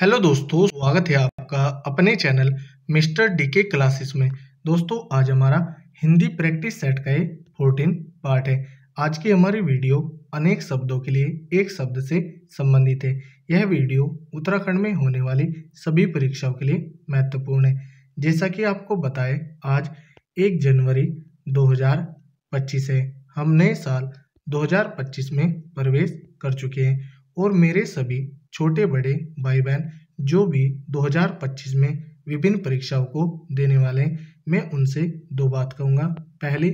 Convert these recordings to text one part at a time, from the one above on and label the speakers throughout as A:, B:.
A: Hello दोस्तों, स्वागत है आपका अपने चैनल मिस्टर डीके क्लासेस में। दोस्तों, आज हमारा हिंदी प्रैक्टिस सेट का ये 14 पार्ट है। आज की हमारी वीडियो अनेक शब्दों के लिए एक शब्द से संबंधित है। यह वीडियो उत्तराखंड में होने वाली सभी परीक्षाओं के लिए महत्वपूर्ण है। जैसा कि आपको बताएं, आज 1 जनवरी 2025 है। हम नए साल 2025 में प्रवेश कर चुके हैं और मेरे सभी छोटे बड़े भाई बहन जो भी 2025 में विभिन्न परीक्षाओं को देने वाले हैं, मैं उनसे दो बात कहूँगा। पहली,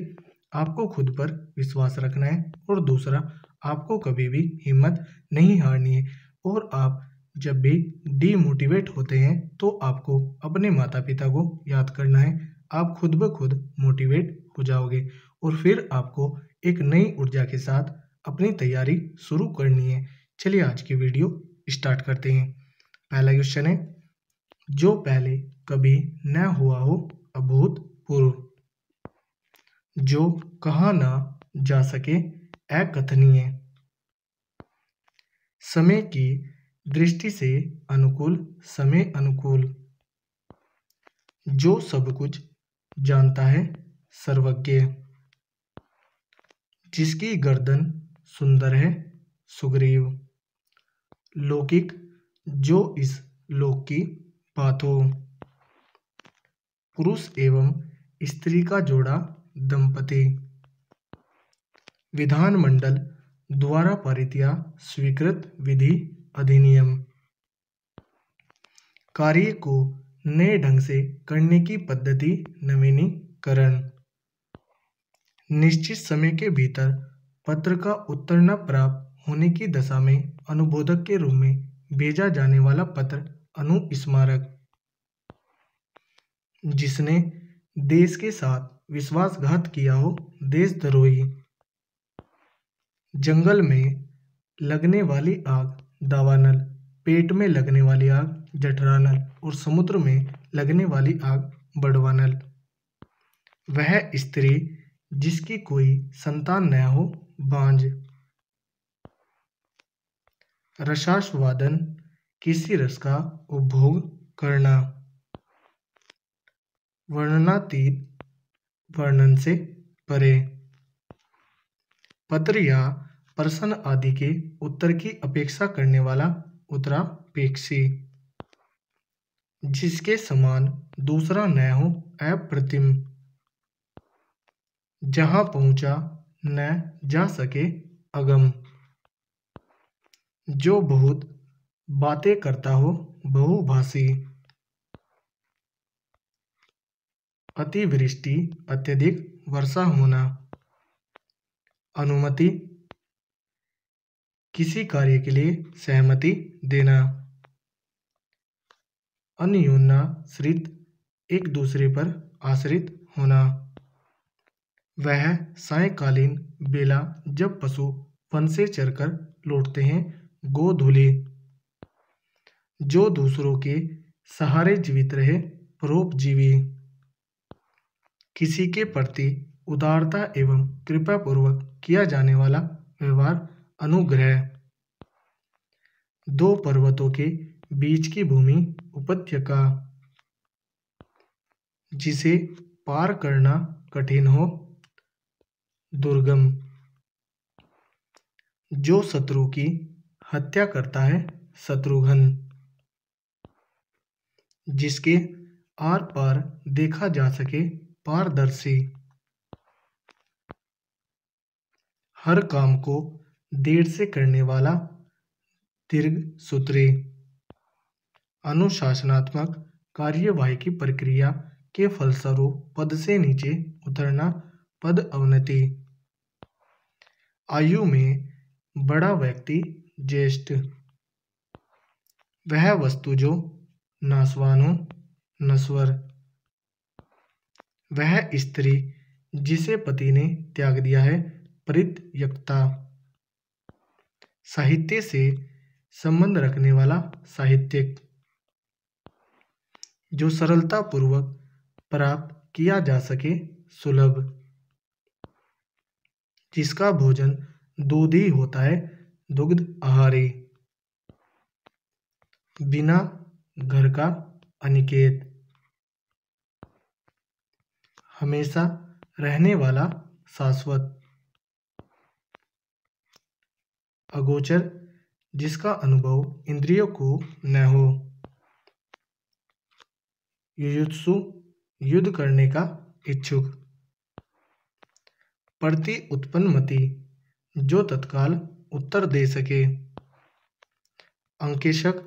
A: आपको खुद पर विश्वास रखना है और दूसरा, आपको कभी भी हिम्मत नहीं हारनी है। और आप जब भी डीमोटिवेट होते हैं तो आपको अपने माता पिता को याद करना है। आप खुद ब खुद मोटिवेट हो जाओगे और फिर आपको एक नई ऊर्जा के साथ अपनी तैयारी शुरू करनी है। चलिए आज की वीडियो स्टार्ट करते हैं। पहला क्वेश्चन है, जो पहले कभी न हुआ हो अभूतपूर्व, जो कहा ना जा सके अकथनीय, समय की दृष्टि से अनुकूल समय अनुकूल, जो सब कुछ जानता है सर्वज्ञ, जिसकी गर्दन सुंदर है सुग्रीव, लौकिक, जो इस लोक की बात हो, पुरुष एवं स्त्री का जोड़ा दंपति, विधानमंडल द्वारा पारित या स्वीकृत विधि अधिनियम, कार्य को नए ढंग से करने की पद्धति नवीनीकरण, निश्चित समय के भीतर पत्र का उत्तर न प्राप्त होने की दशा में अनुबोधक के रूप में भेजा जाने वाला पत्र अनुस्मारक, जिसने देश के साथ विश्वासघात किया हो देशद्रोही, जंगल में लगने वाली आग दावानल, पेट में लगने वाली आग जठरानल और समुद्र में लगने वाली आग बड़वानल, वह स्त्री जिसकी कोई संतान न हो बांझ, रसास्वादन, किसी रस का उपभोग करना, वर्णनातीत, वर्णन से परे, पत्र या प्रश्न आदि के उत्तर की अपेक्षा करने वाला उत्तरापेक्षी, जिसके समान दूसरा न हो अप्रतिम, जहां पहुंचा न जा सके अगम, जो बहुत बातें करता हो बहुभाषी, अतिवृष्टि अत्यधिक वर्षा होना, अनुमति, किसी कार्य के लिए सहमति देना, अन्योन्याश्रित, एक दूसरे पर आश्रित होना, वह सायंकालीन बेला जब पशु वन से चरकर लौटते हैं गोधूलि, जो दूसरों के सहारे जीवित रहे परोपजीवी, किसी के प्रति उदारता एवं कृपापूर्वक किया जाने वाला व्यवहार अनुग्रह, दो पर्वतों के बीच की भूमि उपत्यका, जिसे पार करना कठिन हो दुर्गम, जो शत्रु की हत्या करता है शत्रुघ्न, जिसके आर पार देखा जा सके पारदर्शी, हर काम को देर से करने वाला दीर्घसूत्री, अनुशासनात्मक कार्यवाही की प्रक्रिया के फलस्वरूप पद से नीचे उतरना पद अवनति, आयु में बड़ा व्यक्ति ज्येष्ठ, वह वस्तु जो नाशवान हो नश्वर, वह स्त्री जिसे पति ने त्याग दिया है परित्यक्ता, साहित्य से संबंध रखने वाला साहित्यिक, जो सरलता पूर्वक प्राप्त किया जा सके सुलभ, जिसका भोजन दूध ही होता है दुग्ध आहारी, बिना घर का अनिकेत, हमेशा रहने वाला शाश्वत, अगोचर जिसका अनुभव इंद्रियों को न हो, युयुत्सु युद्ध करने का इच्छुक, प्रति उत्पन्नमति जो तत्काल उत्तर दे सके, अंकेशक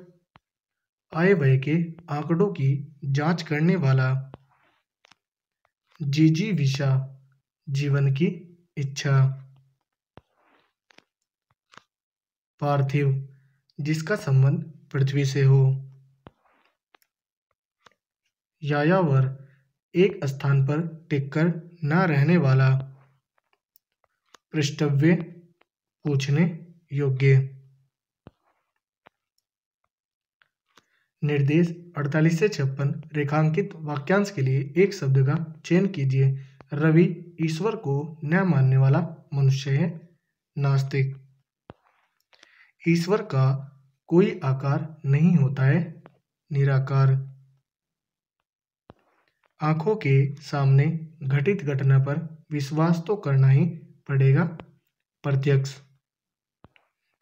A: आय व्यय के आंकड़ों की जांच करने वाला, जिजीविषा जीवन की इच्छा, पार्थिव जिसका संबंध पृथ्वी से हो, यायावर एक स्थान पर टिककर न रहने वाला, पृष्ठव्य पूछने योग्य। निर्देश 48 से 56 रेखांकित वाक्यांश के लिए एक शब्द का चयन कीजिए। रवि ईश्वर को न मानने वाला मनुष्य है। नास्तिक, ईश्वर का कोई आकार नहीं होता है। निराकार, आंखों के सामने घटित घटना पर विश्वास तो करना ही पड़ेगा। प्रत्यक्ष,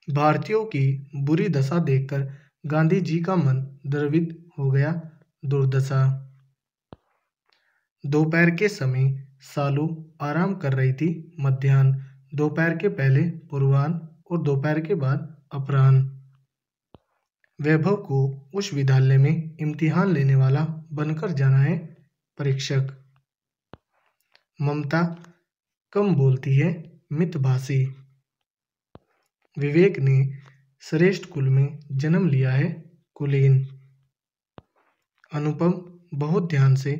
A: भारतीयों की बुरी दशा देखकर गांधी जी का मन द्रवित हो गया। दुर्दशा, दोपहर के समय सालू आराम कर रही थी। मध्याह्न, दोपहर के पहले पूर्वाह्न और दोपहर के बाद अपराह्न। वैभव को उस विद्यालय में इम्तिहान लेने वाला बनकर जाना है। परीक्षक, ममता कम बोलती है, मितभाषी। विवेक ने श्रेष्ठ कुल में जन्म लिया है। कुलीन, अनुपम बहुत ध्यान से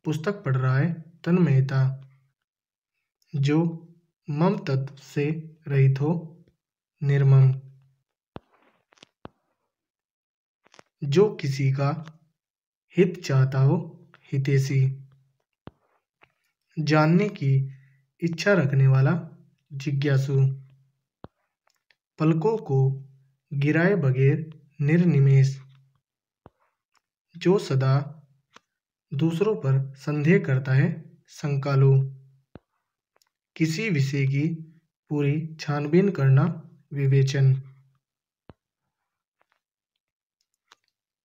A: पुस्तक पढ़ रहा है। तन्मयता, जो मम तत्व से रहित हो। निर्मम, जो किसी का हित चाहता हो। हितैषी, जानने की इच्छा रखने वाला। जिज्ञासु, पलकों को गिराए बगैर निर्निमेष। जो सदा दूसरों पर संदेह करता है। शंकालु, किसी विषय की पूरी छानबीन करना। विवेचन,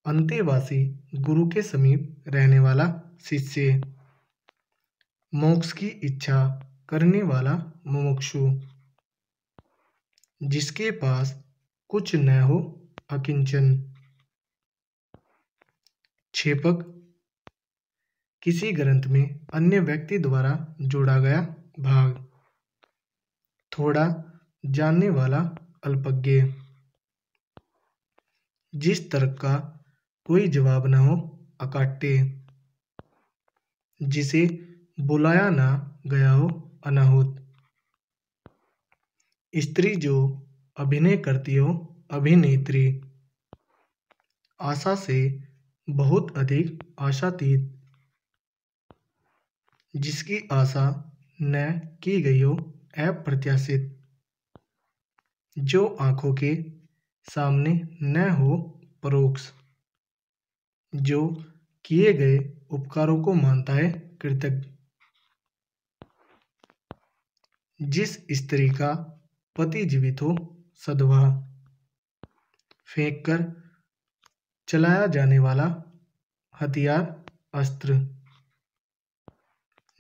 A: अंतेवासी गुरु के समीप रहने वाला शिष्य। मोक्ष की इच्छा करने वाला मुमुक्षु, जिसके पास कुछ न हो। अकिंचन, छेपक, किसी ग्रंथ में अन्य व्यक्ति द्वारा जोड़ा गया भाग। थोड़ा जानने वाला। अल्पज्ञ, जिस तर्क का कोई जवाब न हो। अकाट्य, जिसे बुलाया ना गया हो। अनाहुत, स्त्री जो अभिनय करती हो। अभिनेत्री, आशा से बहुत अधिक आशातीत, जिसकी आशा न की गई हो। अप्रत्याशित, जो आंखों के सामने न हो। परोक्ष, जो किए गए उपकारों को मानता है। कृतज्ञ, जिस स्त्री का पति जीवित हो। सद्वा, फेंक कर चलाया जाने वाला हथियार। अस्त्र,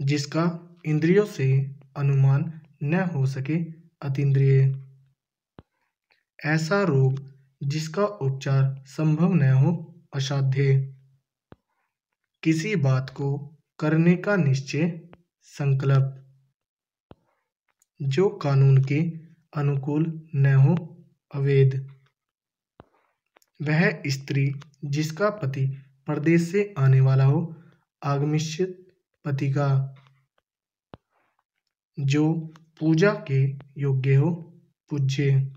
A: जिसका इंद्रियों से अनुमान न हो सके। अतीन्द्रिय, ऐसा रोग जिसका उपचार संभव न हो। असाध्य, किसी बात को करने का निश्चय। संकल्प, जो कानून के अनुकूल न हो। अवैध, वह स्त्री जिसका पति परदेश से आने वाला हो। आगमिष्यत पति का, जो पूजा के योग्य हो। पूज्य,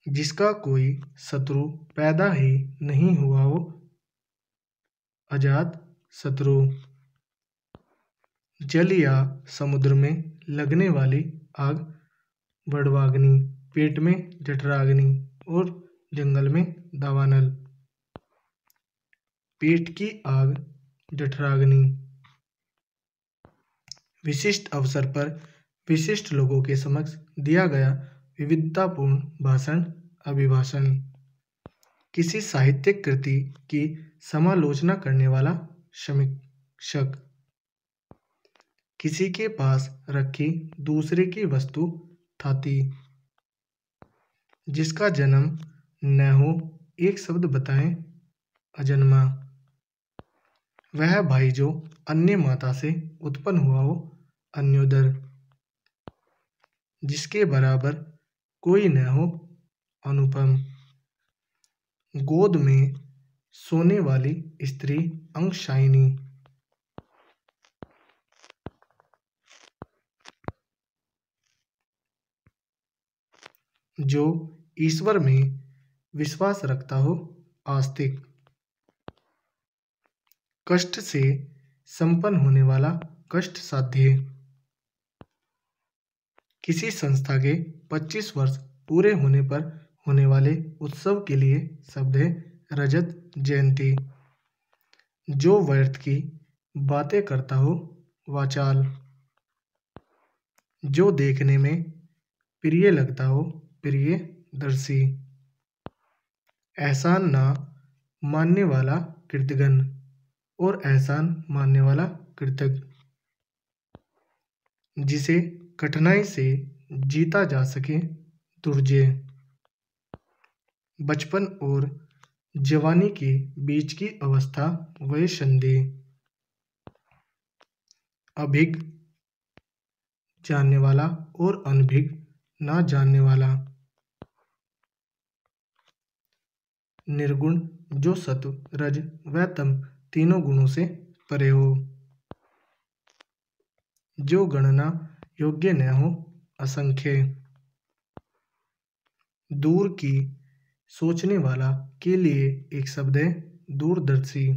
A: जिसका कोई शत्रु पैदा ही नहीं हुआ हो। अजात शत्रु, जल या समुद्र में लगने वाली आग। वड़वाग्नि, पेट में जठराग्नि और जंगल में दावानल। पेट की आग जठराग्नि। विशिष्ट अवसर पर विशिष्ट लोगों के समक्ष दिया गया विविधतापूर्ण भाषण अभिभाषण। किसी साहित्यिक कृति की समालोचना करने वाला समीक्षक। किसी के पास रखी दूसरे की वस्तु थाती। जिसका जन्म न हो एक शब्द बताएं अजन्मा। वह भाई जो अन्य माता से उत्पन्न हुआ हो अन्योदर। जिसके बराबर कोई न हो अनुपम। गोद में सोने वाली स्त्री अंगशायिनी। जो ईश्वर में विश्वास रखता हो आस्तिक। कष्ट से संपन्न होने वाला कष्ट साध्य। किसी संस्था के 25 वर्ष पूरे होने पर होने वाले उत्सव के लिए शब्द है रजत जयंती। जो व्यर्थ की बातें करता हो वाचाल। जो देखने में प्रिय लगता हो प्रियदर्शी। एहसान ना मानने वाला कृतघ्न और एहसान मानने वाला कृतज्ञ। जिसे कठिनाई से जीता जा सके दुर्जय। बचपन और जवानी के बीच की अवस्था वयसंधि। अभिज्ञ जानने वाला और अनभिज्ञ ना जानने वाला। निर्गुण जो सत्व रज व तम तीनों गुणों से परे हो। जो गणना योग्य न हो असंख्य। दूर की सोचने वाला के लिए एक शब्द है दूरदर्शी।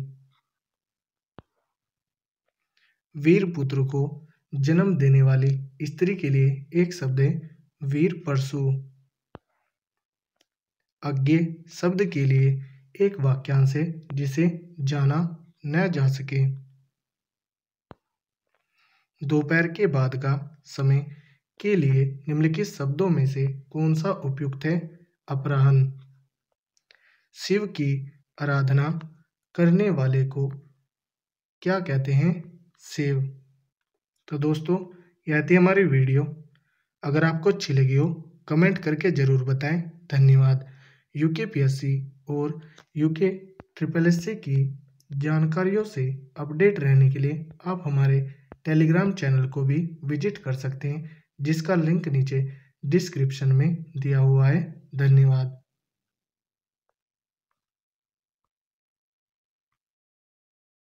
A: वीर पुत्र को जन्म देने वाली स्त्री के लिए एक शब्द है वीर परशु। अज्ञे शब्द के लिए एक वाक्यांश है जिसे जाना न जा सके। दोपहर के बाद का समय के लिए निम्नलिखित शब्दों में से कौन सा उपयुक्त है अपराह्न। शिव की आराधना करने वाले को क्या कहते हैं शिव। तो दोस्तों यह थी हमारी वीडियो। अगर आपको अच्छी लगी हो कमेंट करके ज़रूर बताएं। धन्यवाद। यूकेपीएससी और यूके SSSC की जानकारियों से अपडेट रहने के लिए आप हमारे टेलीग्राम चैनल को भी विजिट कर सकते हैं जिसका लिंक नीचे डिस्क्रिप्शन में दिया हुआ है। धन्यवाद।